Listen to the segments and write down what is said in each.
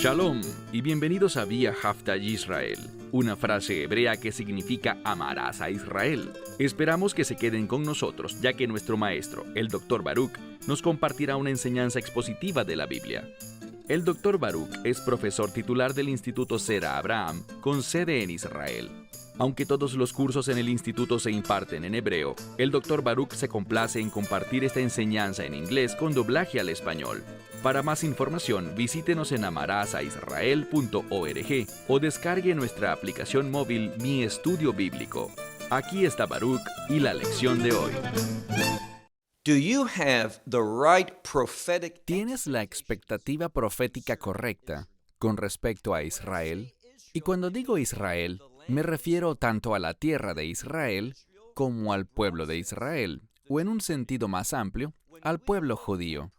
Shalom y bienvenidos a Vía Hafta Yisrael, una frase hebrea que significa amarás a Israel. Esperamos que se queden con nosotros, ya que nuestro maestro, el Dr. Baruch, nos compartirá una enseñanza expositiva de la Biblia. El Dr. Baruch es profesor titular del Instituto Sera Abraham, con sede en Israel. Aunque todos los cursos en el instituto se imparten en hebreo, el Dr. Baruch se complace en compartir esta enseñanza en inglés con doblaje al español. Para más información, visítenos en amarasaisrael.org o descargue nuestra aplicación móvil Mi Estudio Bíblico. Aquí está Baruch y la lección de hoy. ¿Tienes la expectativa profética correcta con respecto a Israel? Y cuando digo Israel, me refiero tanto a la tierra de Israel como al pueblo de Israel, o en un sentido más amplio, al pueblo judío.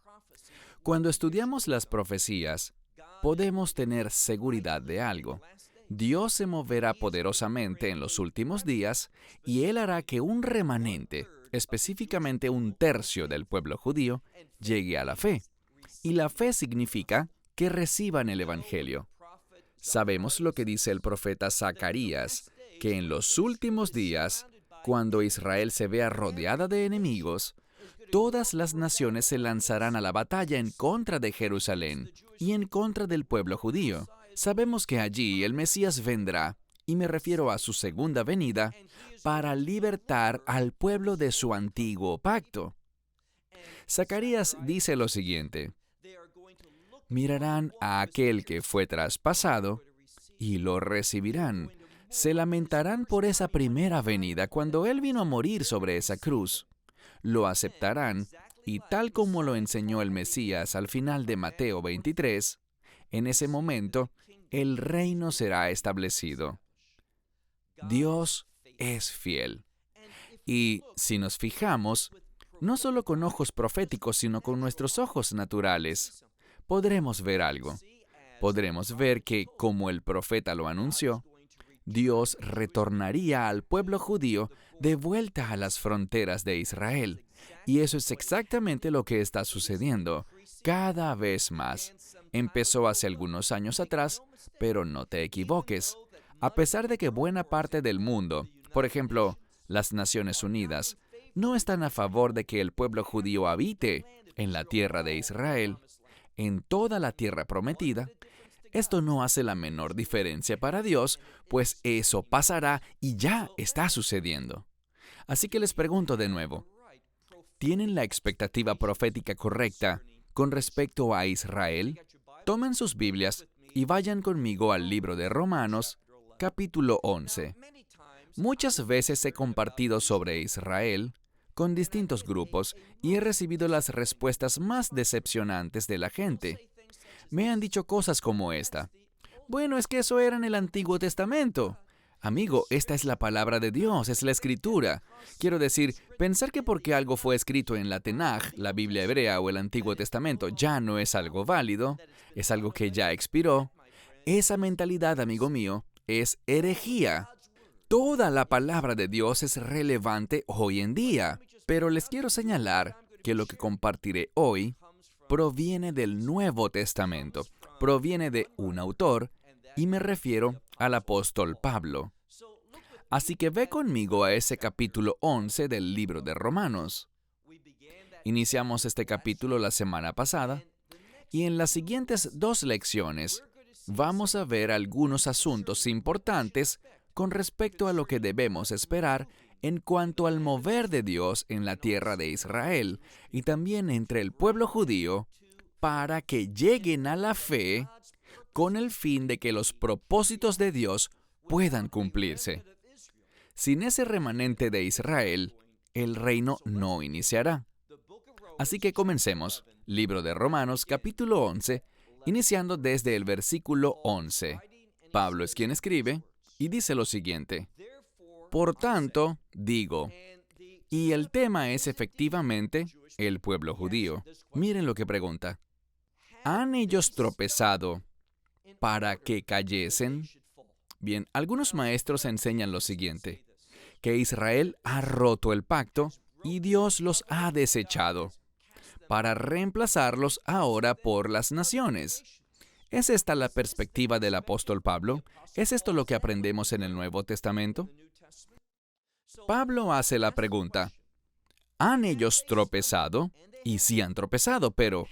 Cuando estudiamos las profecías, podemos tener seguridad de algo. Dios se moverá poderosamente en los últimos días y Él hará que un remanente, específicamente un tercio del pueblo judío, llegue a la fe. Y la fe significa que reciban el Evangelio. Sabemos lo que dice el profeta Zacarías, que en los últimos días, cuando Israel se vea rodeada de enemigos, todas las naciones se lanzarán a la batalla en contra de Jerusalén y en contra del pueblo judío. Sabemos que allí el Mesías vendrá, y me refiero a su segunda venida, para libertar al pueblo de su antiguo pacto. Zacarías dice lo siguiente: mirarán a aquel que fue traspasado y lo recibirán. Se lamentarán por esa primera venida cuando Él vino a morir sobre esa cruz. Lo aceptarán y tal como lo enseñó el Mesías al final de Mateo 23, en ese momento el reino será establecido. Dios es fiel. Y si nos fijamos, no solo con ojos proféticos, sino con nuestros ojos naturales, podremos ver algo. Podremos ver que, como el profeta lo anunció, Dios retornaría al pueblo judío de vuelta a las fronteras de Israel. Y eso es exactamente lo que está sucediendo cada vez más. Empezó hace algunos años atrás, pero no te equivoques. A pesar de que buena parte del mundo, por ejemplo, las Naciones Unidas, no están a favor de que el pueblo judío habite en la tierra de Israel, en toda la tierra prometida, esto no hace la menor diferencia para Dios, pues eso pasará y ya está sucediendo. Así que les pregunto de nuevo, ¿tienen la expectativa profética correcta con respecto a Israel? Tomen sus Biblias y vayan conmigo al libro de Romanos, capítulo 11. Muchas veces he compartido sobre Israel con distintos grupos y he recibido las respuestas más decepcionantes de la gente. Me han dicho cosas como esta: bueno, es que eso era en el Antiguo Testamento. Amigo, esta es la palabra de Dios, es la Escritura. Quiero decir, pensar que porque algo fue escrito en la Tenaj, la Biblia hebrea o el Antiguo Testamento, ya no es algo válido, es algo que ya expiró. Esa mentalidad, amigo mío, es herejía. Toda la palabra de Dios es relevante hoy en día, pero les quiero señalar que lo que compartiré hoy proviene del Nuevo Testamento, proviene de un autor, y me refiero al apóstol Pablo. Así que ve conmigo a ese capítulo 11 del libro de Romanos. Iniciamos este capítulo la semana pasada, y en las siguientes 2 lecciones vamos a ver algunos asuntos importantes con respecto a lo que debemos esperar en cuanto al mover de Dios en la tierra de Israel y también entre el pueblo judío para que lleguen a la fe con el fin de que los propósitos de Dios puedan cumplirse. Sin ese remanente de Israel, el reino no iniciará. Así que comencemos. Libro de Romanos, capítulo 11, iniciando desde el versículo 11. Pablo es quien escribe y dice lo siguiente: por tanto, digo, y el tema es efectivamente el pueblo judío. Miren lo que pregunta: ¿han ellos tropezado para que cayesen? Bien, algunos maestros enseñan lo siguiente: que Israel ha roto el pacto y Dios los ha desechado, para reemplazarlos ahora por las naciones. ¿Es esta la perspectiva del apóstol Pablo? ¿Es esto lo que aprendemos en el Nuevo Testamento? Pablo hace la pregunta, ¿han ellos tropezado? Y sí han tropezado, pero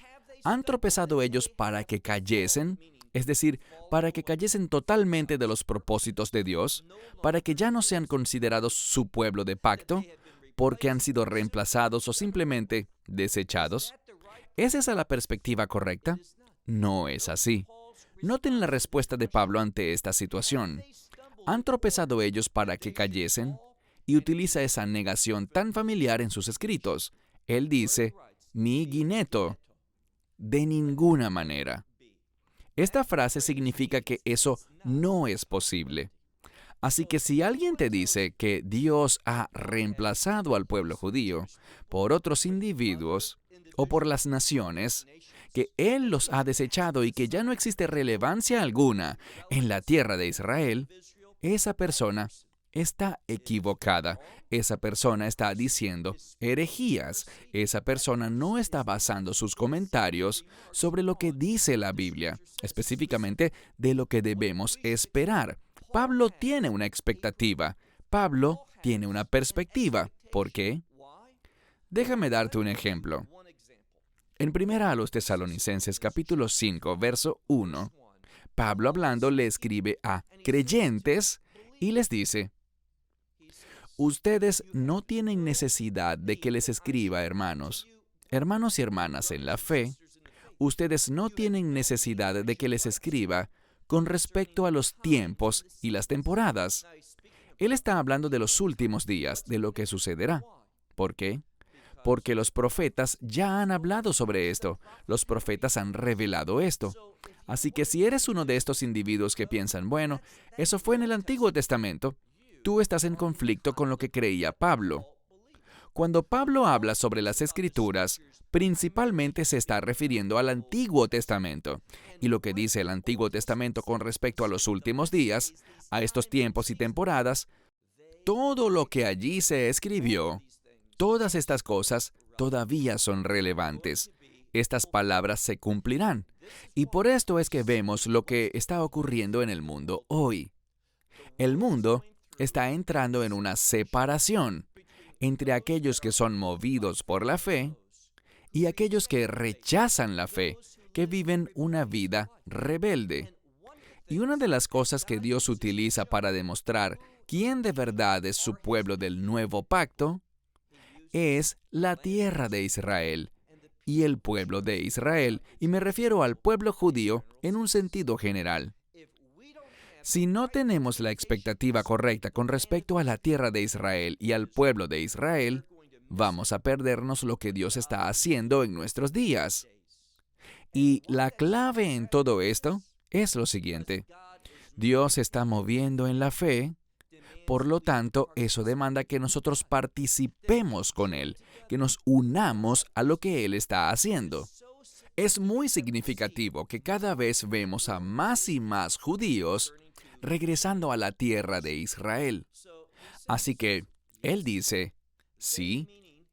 ¿han tropezado ellos para que cayesen? Es decir, para que cayesen totalmente de los propósitos de Dios, para que ya no sean considerados su pueblo de pacto, porque han sido reemplazados o simplemente desechados. ¿Es esa la perspectiva correcta? No es así. Noten la respuesta de Pablo ante esta situación. ¿Han tropezado ellos para que cayesen? Y utiliza esa negación tan familiar en sus escritos. Él dice, mi guineto. De ninguna manera. Esta frase significa que eso no es posible. Así que si alguien te dice que Dios ha reemplazado al pueblo judío por otros individuos o por las naciones, que Él los ha desechado y que ya no existe relevancia alguna en la tierra de Israel, esa persona está equivocada. Esa persona está diciendo herejías. Esa persona no está basando sus comentarios sobre lo que dice la Biblia, específicamente de lo que debemos esperar. Pablo tiene una expectativa. Pablo tiene una perspectiva. ¿Por qué? Déjame darte un ejemplo. En 1 a los Tesalonicenses capítulo 5, verso 1, Pablo hablando le escribe a creyentes y les dice, ustedes no tienen necesidad de que les escriba, hermanos y hermanas en la fe, ustedes no tienen necesidad de que les escriba con respecto a los tiempos y las temporadas. Él está hablando de los últimos días, de lo que sucederá. ¿Por qué? Porque los profetas ya han hablado sobre esto. Los profetas han revelado esto. Así que si eres uno de estos individuos que piensan, bueno, eso fue en el Antiguo Testamento, tú estás en conflicto con lo que creía Pablo. Cuando Pablo habla sobre las Escrituras, principalmente se está refiriendo al Antiguo Testamento. Y lo que dice el Antiguo Testamento con respecto a los últimos días, a estos tiempos y temporadas, todo lo que allí se escribió, todas estas cosas todavía son relevantes. Estas palabras se cumplirán. Y por esto es que vemos lo que está ocurriendo en el mundo hoy. El mundo está entrando en una separación entre aquellos que son movidos por la fe y aquellos que rechazan la fe, que viven una vida rebelde. Y una de las cosas que Dios utiliza para demostrar quién de verdad es su pueblo del nuevo pacto es la tierra de Israel y el pueblo de Israel, y me refiero al pueblo judío en un sentido general. Si no tenemos la expectativa correcta con respecto a la tierra de Israel y al pueblo de Israel, vamos a perdernos lo que Dios está haciendo en nuestros días. Y la clave en todo esto es lo siguiente. Dios está moviendo en la fe, por lo tanto, eso demanda que nosotros participemos con Él, que nos unamos a lo que Él está haciendo. Es muy significativo que cada vez vemos a más y más judíos regresando a la tierra de Israel. Así que, Él dice, sí,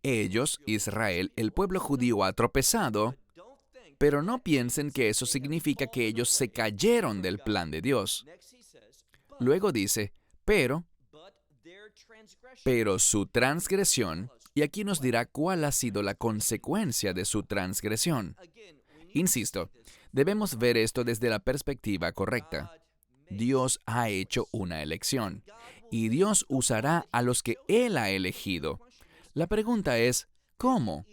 ellos, Israel, el pueblo judío ha tropezado, pero no piensen que eso significa que ellos se cayeron del plan de Dios. Luego dice, pero su transgresión, y aquí nos dirá cuál ha sido la consecuencia de su transgresión. Insisto, debemos ver esto desde la perspectiva correcta. Dios ha hecho una elección, y Dios usará a los que Él ha elegido. La pregunta es, ¿cómo?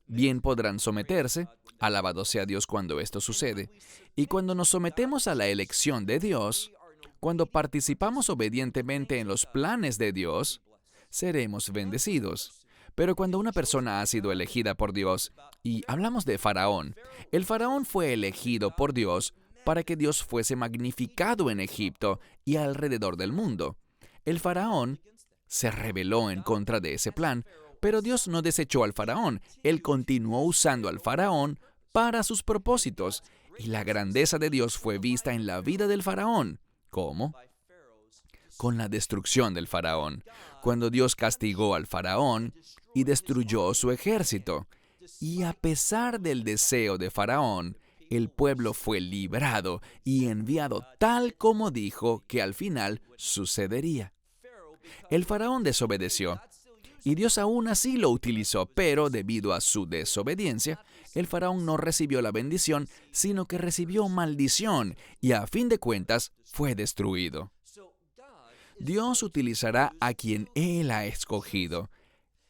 Bien podrán someterse, alabado sea Dios cuando esto sucede, y cuando nos sometemos a la elección de Dios, cuando participamos obedientemente en los planes de Dios, seremos bendecidos. Pero cuando una persona ha sido elegida por Dios, y hablamos de Faraón, el Faraón fue elegido por Dios para que Dios fuese magnificado en Egipto y alrededor del mundo. El Faraón se rebeló en contra de ese plan, pero Dios no desechó al Faraón. Él continuó usando al Faraón para sus propósitos, y la grandeza de Dios fue vista en la vida del Faraón. ¿Cómo? Con la destrucción del Faraón, cuando Dios castigó al Faraón y destruyó su ejército. Y a pesar del deseo de Faraón El pueblo fue librado y enviado tal como dijo que al final sucedería. El faraón desobedeció, y Dios aún así lo utilizó, pero debido a su desobediencia, el faraón no recibió la bendición, sino que recibió maldición, y a fin de cuentas fue destruido. Dios utilizará a quien Él ha escogido.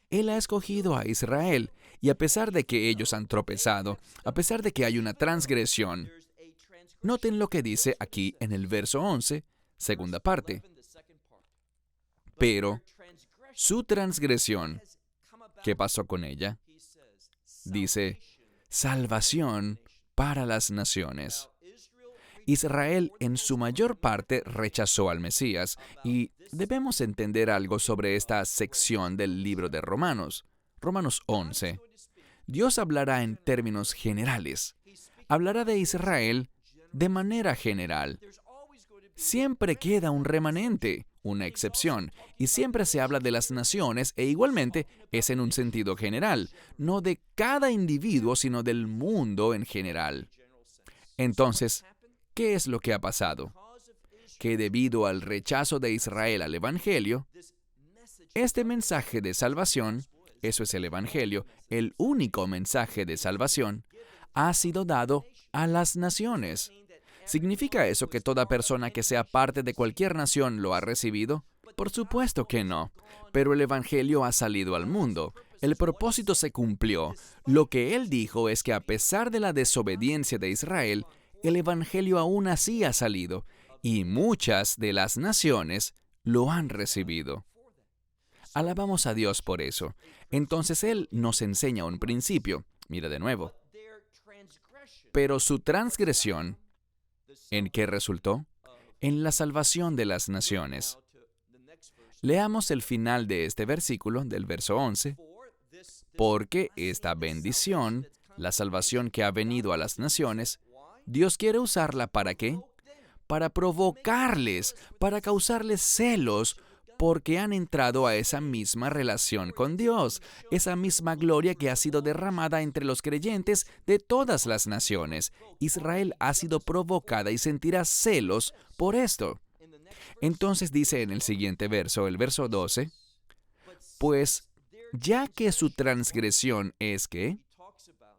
Él ha escogido a Israel, y a pesar de que ellos han tropezado, a pesar de que hay una transgresión, noten lo que dice aquí en el verso 11, segunda parte. Pero su transgresión, ¿qué pasó con ella? Dice, salvación para las naciones. Israel en su mayor parte rechazó al Mesías, y debemos entender algo sobre esta sección del libro de Romanos. Romanos 11. Dios hablará en términos generales. Hablará de Israel de manera general. Siempre queda un remanente, una excepción, y siempre se habla de las naciones, e igualmente es en un sentido general, no de cada individuo, sino del mundo en general. Entonces, ¿qué es lo que ha pasado? Que debido al rechazo de Israel al Evangelio, este mensaje de salvación, eso es el Evangelio, el único mensaje de salvación, ha sido dado a las naciones. ¿Significa eso que toda persona que sea parte de cualquier nación lo ha recibido? Por supuesto que no, pero el Evangelio ha salido al mundo. El propósito se cumplió. Lo que Él dijo es que a pesar de la desobediencia de Israel, el Evangelio aún así ha salido, y muchas de las naciones lo han recibido. Alabamos a Dios por eso. Entonces Él nos enseña un principio. Mira de nuevo. Pero su transgresión, ¿en qué resultó? En la salvación de las naciones. Leamos el final de este versículo, del verso 11. Porque esta bendición, la salvación que ha venido a las naciones, Dios quiere usarla ¿para qué? Para provocarles, para causarles celos, porque han entrado a esa misma relación con Dios, esa misma gloria que ha sido derramada entre los creyentes de todas las naciones. Israel ha sido provocada y sentirá celos por esto. Entonces dice en el siguiente verso, el verso 12, pues ya que su transgresión es que,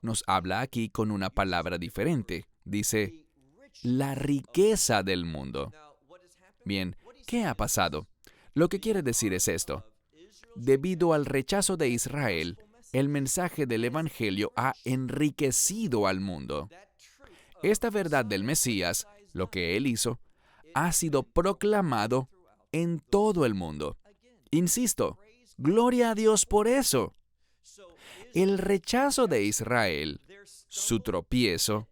nos habla aquí con una palabra diferente. Dice, la riqueza del mundo. Bien, ¿qué ha pasado? Lo que quiere decir es esto. Debido al rechazo de Israel, el mensaje del Evangelio ha enriquecido al mundo. Esta verdad del Mesías, lo que Él hizo, ha sido proclamado en todo el mundo. Insisto, gloria a Dios por eso. El rechazo de Israel, su tropiezo,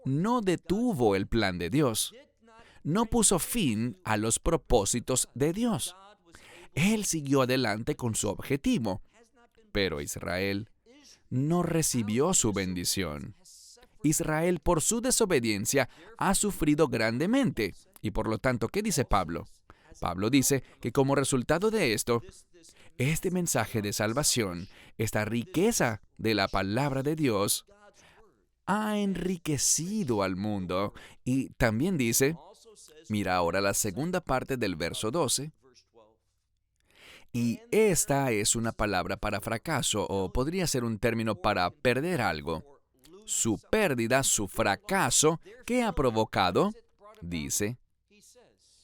no detuvo el plan de Dios. No puso fin a los propósitos de Dios. Él siguió adelante con su objetivo, pero Israel no recibió su bendición. Israel, por su desobediencia, ha sufrido grandemente. Y por lo tanto, ¿qué dice Pablo? Pablo dice que como resultado de esto, este mensaje de salvación, esta riqueza de la palabra de Dios, ha enriquecido al mundo. Y también dice, mira ahora la segunda parte del verso 12, y esta es una palabra para fracaso, o podría ser un término para perder algo. Su pérdida, su fracaso, ¿qué ha provocado? Dice,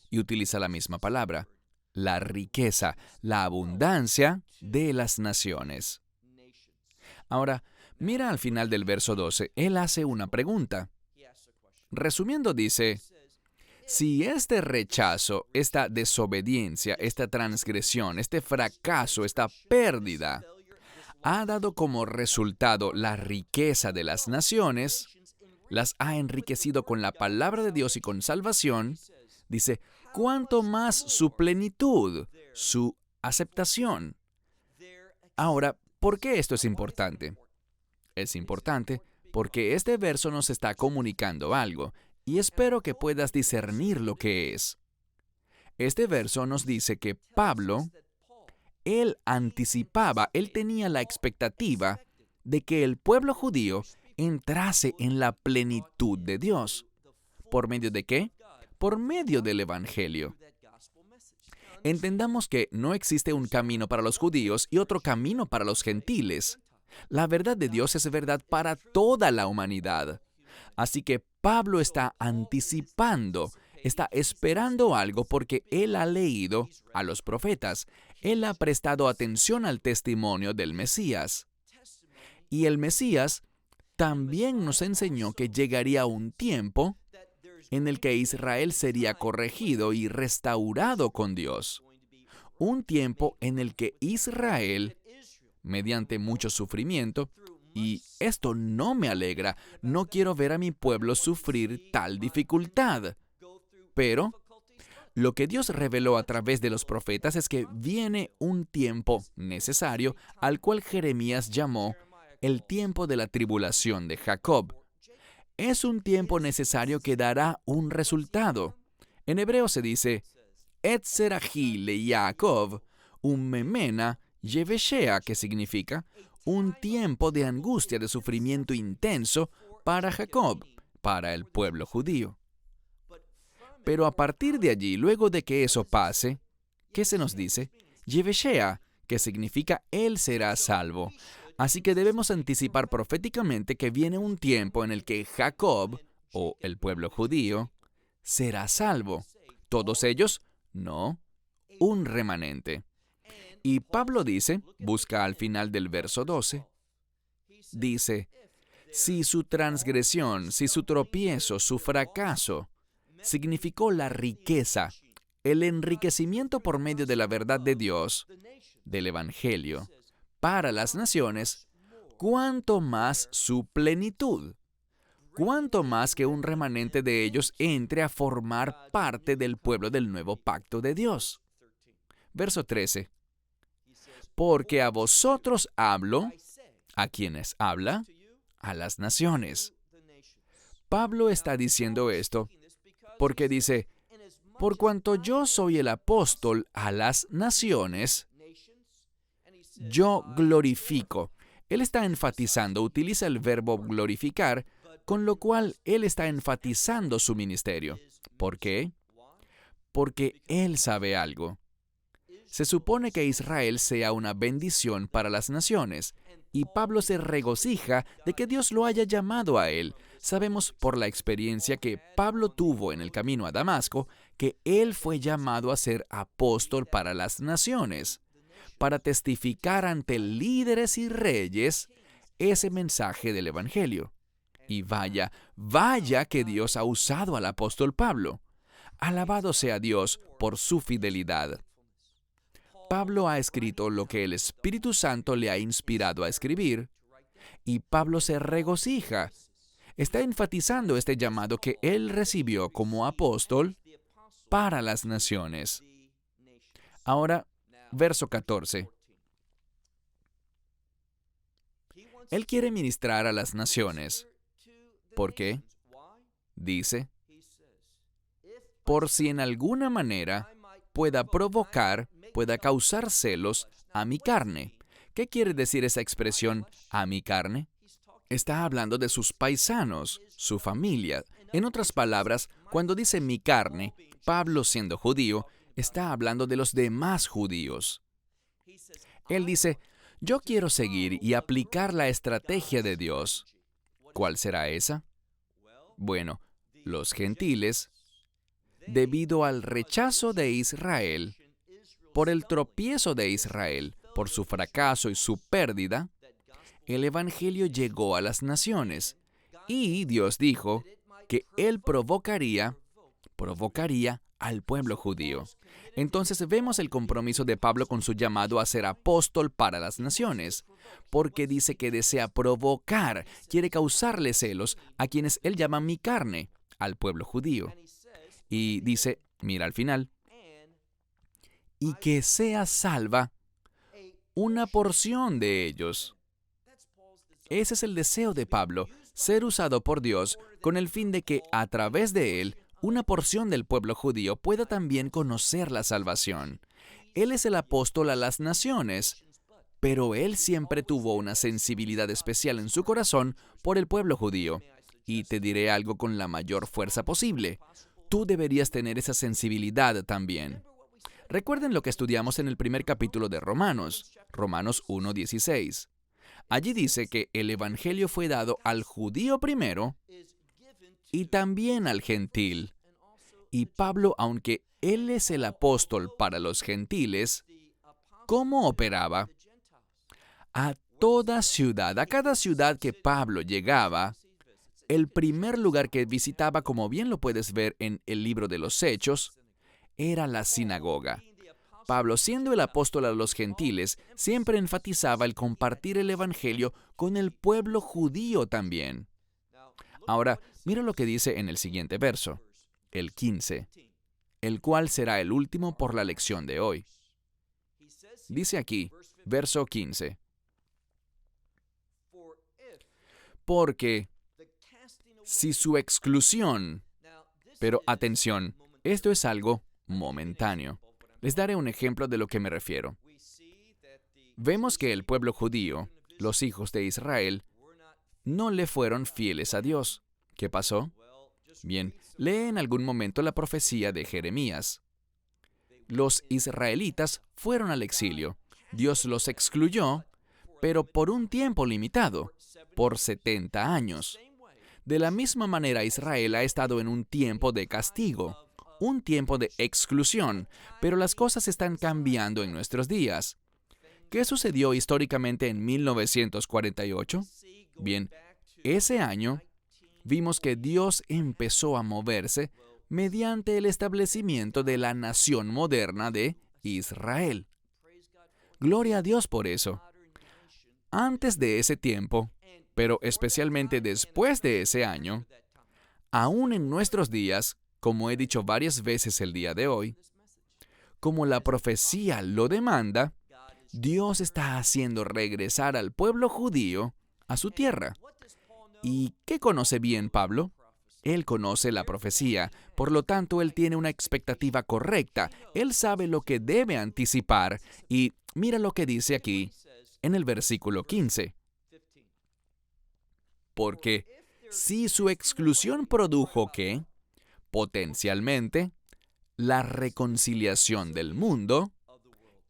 y utiliza la misma palabra, la riqueza, la abundancia de las naciones. Ahora, mira al final del verso 12, él hace una pregunta. Resumiendo, dice, si este rechazo, esta desobediencia, esta transgresión, este fracaso, esta pérdida, ha dado como resultado la riqueza de las naciones, las ha enriquecido con la palabra de Dios y con salvación, dice, ¿cuánto más su plenitud, su aceptación? Ahora, ¿por qué esto es importante? Es importante porque este verso nos está comunicando algo, y espero que puedas discernir lo que es. Este verso nos dice que Pablo, él anticipaba, él tenía la expectativa de que el pueblo judío entrase en la plenitud de Dios. ¿Por medio de qué? Por medio del Evangelio. Entendamos que no existe un camino para los judíos y otro camino para los gentiles. La verdad de Dios es verdad para toda la humanidad. Así que Pablo está anticipando, está esperando algo porque él ha leído a los profetas. Él ha prestado atención al testimonio del Mesías. Y el Mesías también nos enseñó que llegaría un tiempo en el que Israel sería corregido y restaurado con Dios. Un tiempo en el que Israel, mediante mucho sufrimiento, y esto no me alegra, no quiero ver a mi pueblo sufrir tal dificultad. Pero lo que Dios reveló a través de los profetas es que viene un tiempo necesario al cual Jeremías llamó el tiempo de la tribulación de Jacob. Es un tiempo necesario que dará un resultado. En hebreo se dice, Et serahi le Yaakov, un memena yeveshea, que significa un tiempo de angustia, de sufrimiento intenso para Jacob, para el pueblo judío. Pero a partir de allí, luego de que eso pase, ¿qué se nos dice? Yeveshea, que significa Él será salvo. Así que debemos anticipar proféticamente que viene un tiempo en el que Jacob, o el pueblo judío, será salvo. ¿Todos ellos? No, un remanente. Y Pablo dice, busca al final del verso 12, dice, si su transgresión, si su tropiezo, su fracaso, significó la riqueza, el enriquecimiento por medio de la verdad de Dios, del Evangelio, para las naciones, cuánto más su plenitud, cuánto más que un remanente de ellos entre a formar parte del pueblo del nuevo pacto de Dios. Verso 13. Porque a vosotros hablo, ¿a quiénes habla? A las naciones. Pablo está diciendo esto porque dice, por cuanto yo soy el apóstol a las naciones, yo glorifico. Él está enfatizando, utiliza el verbo glorificar, con lo cual él está enfatizando su ministerio. ¿Por qué? Porque él sabe algo. Se supone que Israel sea una bendición para las naciones, y Pablo se regocija de que Dios lo haya llamado a él. Sabemos por la experiencia que Pablo tuvo en el camino a Damasco que él fue llamado a ser apóstol para las naciones, para testificar ante líderes y reyes ese mensaje del Evangelio. Y vaya que Dios ha usado al apóstol Pablo. Alabado sea Dios por su fidelidad. Pablo ha escrito lo que el Espíritu Santo le ha inspirado a escribir, y Pablo se regocija. Está enfatizando este llamado que él recibió como apóstol para las naciones. Ahora, verso 14. Él quiere ministrar a las naciones. ¿Por qué? Dice, por si en alguna manera pueda causar celos a mi carne. ¿Qué quiere decir esa expresión, a mi carne? Está hablando de sus paisanos, su familia. En otras palabras, cuando dice mi carne, Pablo, siendo judío, está hablando de los demás judíos. Él dice, yo quiero seguir y aplicar la estrategia de Dios. ¿Cuál será esa? Bueno, los gentiles, debido al rechazo de Israel, por el tropiezo de Israel, por su fracaso y su pérdida, el Evangelio llegó a las naciones, y Dios dijo que Él provocaría al pueblo judío. Entonces vemos el compromiso de Pablo con su llamado a ser apóstol para las naciones, porque dice que desea provocar, quiere causarle celos a quienes Él llama mi carne, al pueblo judío. Y dice, mira al final, y que sea salva una porción de ellos. Ese es el deseo de Pablo, ser usado por Dios con el fin de que a través de él, una porción del pueblo judío pueda también conocer la salvación. Él es el apóstol a las naciones, pero él siempre tuvo una sensibilidad especial en su corazón por el pueblo judío. Y te diré algo con la mayor fuerza posible. Tú deberías tener esa sensibilidad también. Recuerden lo que estudiamos en el primer capítulo de Romanos, Romanos 1:16. Allí dice que el evangelio fue dado al judío primero y también al gentil. Y Pablo, aunque él es el apóstol para los gentiles, ¿cómo operaba? A toda ciudad, a cada ciudad que Pablo llegaba, el primer lugar que visitaba, como bien lo puedes ver en el libro de los Hechos, era la sinagoga. Pablo, siendo el apóstol a los gentiles, siempre enfatizaba el compartir el evangelio con el pueblo judío también. Ahora, mira lo que dice en el siguiente verso, el 15, el cual será el último por la lección de hoy. Dice aquí, verso 15, porque si su exclusión, pero atención, esto es algo momentáneo. Les daré un ejemplo de lo que me refiero. Vemos que el pueblo judío, los hijos de Israel, no le fueron fieles a Dios. ¿Qué pasó? Bien, lee en algún momento la profecía de Jeremías. Los israelitas fueron al exilio. Dios los excluyó, pero por un tiempo limitado, por 70 años. De la misma manera, Israel ha estado en un tiempo de castigo, un tiempo de exclusión, pero las cosas están cambiando en nuestros días. ¿Qué sucedió históricamente en 1948? Bien, ese año vimos que Dios empezó a moverse mediante el establecimiento de la nación moderna de Israel. Gloria a Dios por eso. Antes de ese tiempo, pero especialmente después de ese año, aún en nuestros días, como he dicho varias veces el día de hoy, como la profecía lo demanda, Dios está haciendo regresar al pueblo judío a su tierra. ¿Y qué conoce bien Pablo? Él conoce la profecía, por lo tanto, él tiene una expectativa correcta. Él sabe lo que debe anticipar. Y mira lo que dice aquí, en el versículo 15. Porque si su exclusión produjo que, potencialmente, la reconciliación del mundo,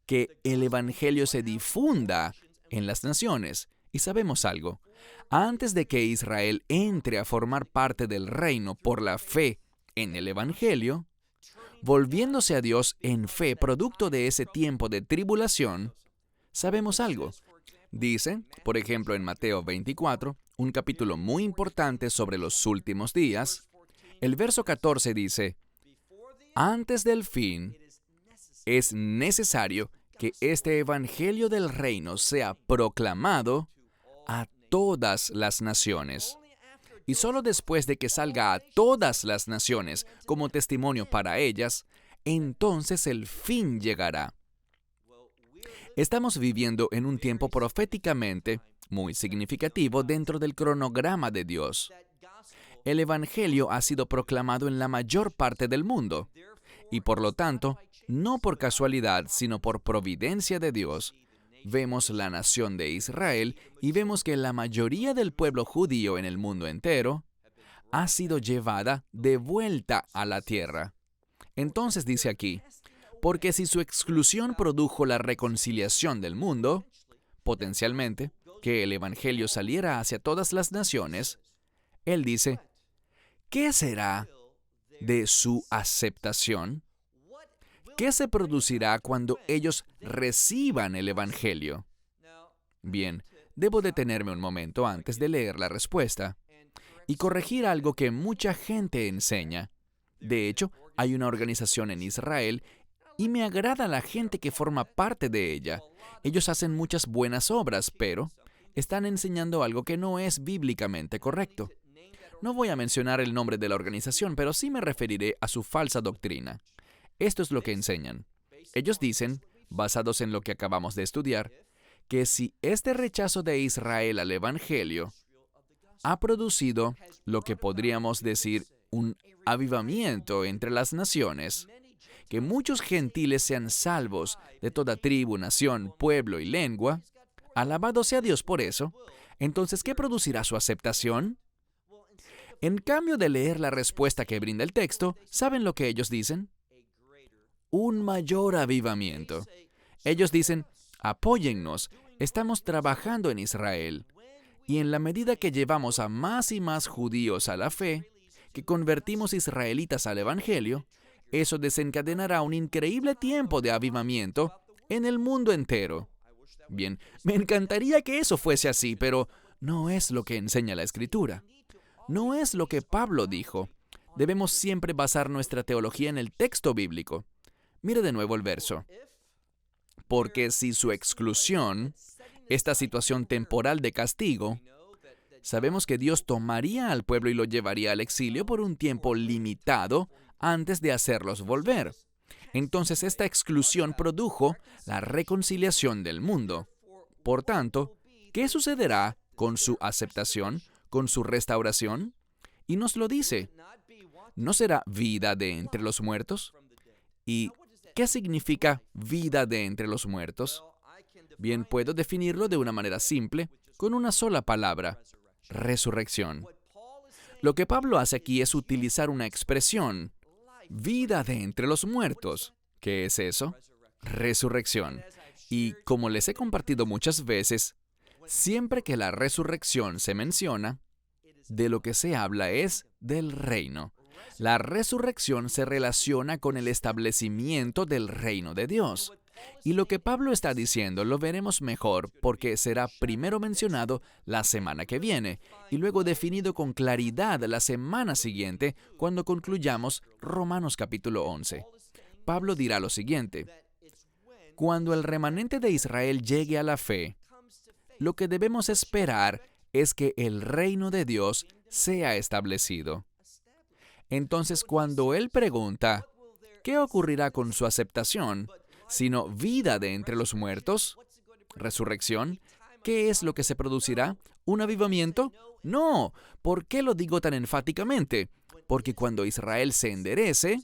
que el evangelio se difunda en las naciones. Y sabemos algo. Antes de que Israel entre a formar parte del reino por la fe en el evangelio, volviéndose a Dios en fe producto de ese tiempo de tribulación, sabemos algo. Dice, por ejemplo, en Mateo 24, un capítulo muy importante sobre los últimos días, el verso 14 dice, antes del fin, es necesario que este evangelio del reino sea proclamado a todas las naciones. Y solo después de que salga a todas las naciones como testimonio para ellas, entonces el fin llegará. Estamos viviendo en un tiempo proféticamente muy significativo dentro del cronograma de Dios. El evangelio ha sido proclamado en la mayor parte del mundo, y por lo tanto, no por casualidad, sino por providencia de Dios, vemos la nación de Israel y vemos que la mayoría del pueblo judío en el mundo entero ha sido llevada de vuelta a la tierra. Entonces dice aquí, porque si su exclusión produjo la reconciliación del mundo, potencialmente, que el evangelio saliera hacia todas las naciones, él dice, ¿qué será de su aceptación? ¿Qué se producirá cuando ellos reciban el evangelio? Bien, debo detenerme un momento antes de leer la respuesta y corregir algo que mucha gente enseña. De hecho, hay una organización en Israel y me agrada la gente que forma parte de ella. Ellos hacen muchas buenas obras, pero están enseñando algo que no es bíblicamente correcto. No voy a mencionar el nombre de la organización, pero sí me referiré a su falsa doctrina. Esto es lo que enseñan. Ellos dicen, basados en lo que acabamos de estudiar, que si este rechazo de Israel al Evangelio ha producido lo que podríamos decir un avivamiento entre las naciones, que muchos gentiles sean salvos de toda tribu, nación, pueblo y lengua, Alabado sea Dios por eso. Entonces, ¿qué producirá su aceptación? En cambio de leer la respuesta que brinda el texto, ¿saben lo que ellos dicen? Un mayor avivamiento. Ellos dicen, apóyennos, estamos trabajando en Israel. Y en la medida que llevamos a más y más judíos a la fe, que convertimos israelitas al Evangelio, eso desencadenará un increíble tiempo de avivamiento en el mundo entero. Bien, me encantaría que eso fuese así, pero no es lo que enseña la Escritura. No es lo que Pablo dijo. Debemos siempre basar nuestra teología en el texto bíblico. Mire de nuevo el verso. Porque si su exclusión, esta situación temporal de castigo, sabemos que Dios tomaría al pueblo y lo llevaría al exilio por un tiempo limitado antes de hacerlos volver. Entonces esta exclusión produjo la reconciliación del mundo. Por tanto, ¿qué sucederá con su aceptación, con su restauración? Y nos lo dice. ¿No será vida de entre los muertos? ¿Y qué significa vida de entre los muertos? Bien, puedo definirlo de una manera simple, con una sola palabra: resurrección. Lo que Pablo hace aquí es utilizar una expresión, vida de entre los muertos. ¿Qué es eso? Resurrección. Y como les he compartido muchas veces, siempre que la resurrección se menciona, de lo que se habla es del reino. La resurrección se relaciona con el establecimiento del reino de Dios. Y lo que Pablo está diciendo lo veremos mejor porque será primero mencionado la semana que viene y luego definido con claridad la semana siguiente cuando concluyamos Romanos capítulo 11. Pablo dirá lo siguiente: cuando el remanente de Israel llegue a la fe, lo que debemos esperar es que el reino de Dios sea establecido. Entonces, cuando él pregunta, ¿qué ocurrirá con su aceptación? Sino vida de entre los muertos, resurrección, ¿qué es lo que se producirá? ¿Un avivamiento? No. ¿Por qué lo digo tan enfáticamente? Porque cuando Israel se enderece,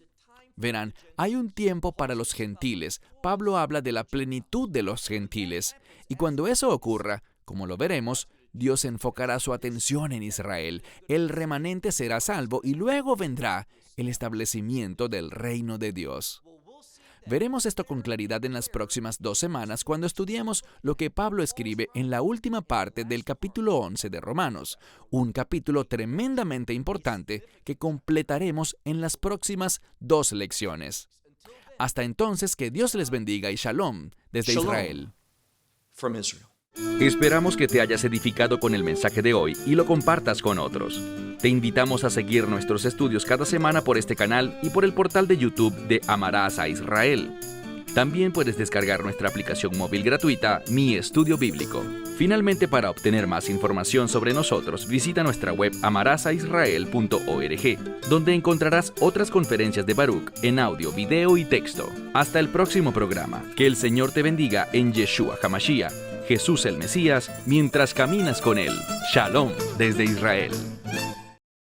verán, hay un tiempo para los gentiles. Pablo habla de la plenitud de los gentiles. Y cuando eso ocurra, como lo veremos, Dios enfocará su atención en Israel. El remanente será salvo y luego vendrá el establecimiento del reino de Dios. Veremos esto con claridad en las próximas 2 semanas cuando estudiemos lo que Pablo escribe en la última parte del capítulo 11 de Romanos, un capítulo tremendamente importante que completaremos en las próximas 2 lecciones. Hasta entonces, que Dios les bendiga y shalom desde Israel. Esperamos que te hayas edificado con el mensaje de hoy y lo compartas con otros. Te invitamos a seguir nuestros estudios cada semana por este canal y por el portal de YouTube de Amarás a Israel. También puedes descargar nuestra aplicación móvil gratuita, Mi Estudio Bíblico. Finalmente, para obtener más información sobre nosotros, visita nuestra web amarasaisrael.org, donde encontrarás otras conferencias de Baruch en audio, video y texto. Hasta el próximo programa. Que el Señor te bendiga en Yeshua HaMashiach, Jesús el Mesías, mientras caminas con Él. Shalom desde Israel.